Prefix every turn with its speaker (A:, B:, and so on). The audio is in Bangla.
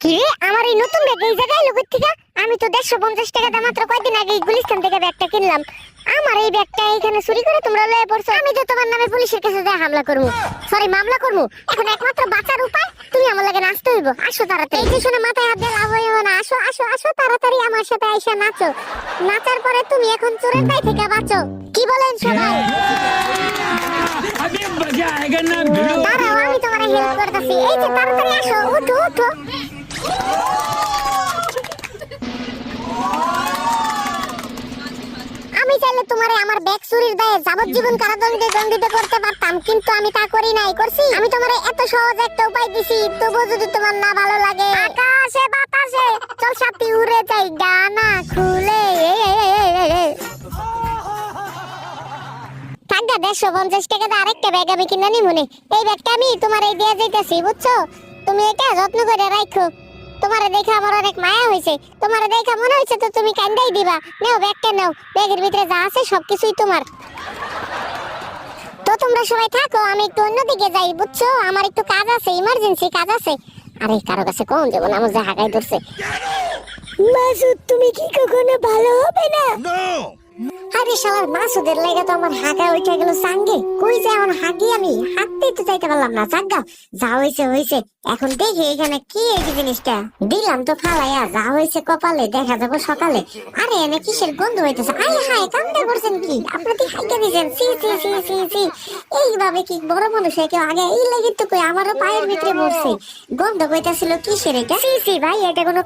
A: কি আমার এই নতুন ব্যাগ এই জায়গায় লোকের থেকে আমি তো 150 টাকা দিয়ে মাত্র কয়দিন আগে গুলিস্তান থেকে ব্যাগটা কিনলাম। আমার এই ব্যাগটা এখানে চুরি করে তোমরা লয়ে পড়ছো। আমি তো তোমার নামে পুলিশের কাছে যায় হামলা করব, সরি মামলা করব। এখন একমাত্র বাঁচার উপায় তুমি আমার লাগে নাচতে হইব। আসো তাড়াতাড়ি, এই যে শুনে মাথায় হাত দিয়ে লাভ হইব না। আসো আসো আসো তাড়াতাড়ি আমার সাথে আইসা নাচো। নাচার পরে তুমি এখন চোরের দায় থেকে বাঁচো। কি বলেন সবাই?
B: अभी मजा आएगा ना भिड़ो।
A: দাঁড়াও আমি তোমার হেল্প করতেছি। এই যে তাড়াতাড়ি আসো, উঠো উঠো। আমি চাইলে তোমারে আমার ব্যাগ চুরির দায়ে যাবজ্জীবন কারাদণ্ডে দণ্ডিত করতে পারতাম, কিন্তু আমি তা করি নাই। করছি আমি তোমারে এত সহজ একটা উপায় দিছি, তবুও যদি তোমার না ভালো লাগে, আকাশে বাতাসে চল সাথী উড়ে যাই ডানা খুলে। টাকা 150 টাকা দিয়ে আরেকটা ব্যাগ আমি কিনে নিব নে। এই ব্যাগটা আমি তোমার এই দিয়ে যাইতেছি, বুঝছো? তুমি এটা যত্ন করে রাখো। তোমারে দেখে আমার অনেক মায়া হইছে। তোমারে দেখে মনে হইছে তো তুমি কান্দাই দিবা। নাও ব্যাগটা নাও, ব্যাগের ভিতরে যা আছে সবকিছুই তোমার। তো তোমরা সবাই থাকো, আমি একটু অন্যদিকে যাই, বুঝছো? আমার একটু কাজ আছে, ইমার্জেন্সি কাজ আছে। আরে কারো কাছে কোন যাবো না, আমার যা হাঁকাই ধরছে। মাসুদ তুমি কি কখনো ভালো হবে না? আরে শালার মাসুদের লাগা তো আমার হাগা উঠে গেল সাঙ্গে। কই যে এখন হাগি আমি হাঁটতেই তো চাইতে পারলাম না। জাগা যা হইছে হইছে, এখন দেখি এখানে কি এই জিনিসটা দিলাম তো ফালাইয়া। যা হইছে কপালে, দেখা যাবো সকালে। আরে এনে কিসের গন্ধ হইতেছে? আয় হায় কামটা করছেন কি আপনারা? কি হাইকা দিয়েছেন? C C C C C. এইভাবে কি বড় মানুষ হয় কেউ আগে? এই লাগি তো কই আমারও পায়ের ভিতরে পড়ছে। গন্ধ কইতাছিল কিসের এটা? সি সি ভাই, এটা কোনো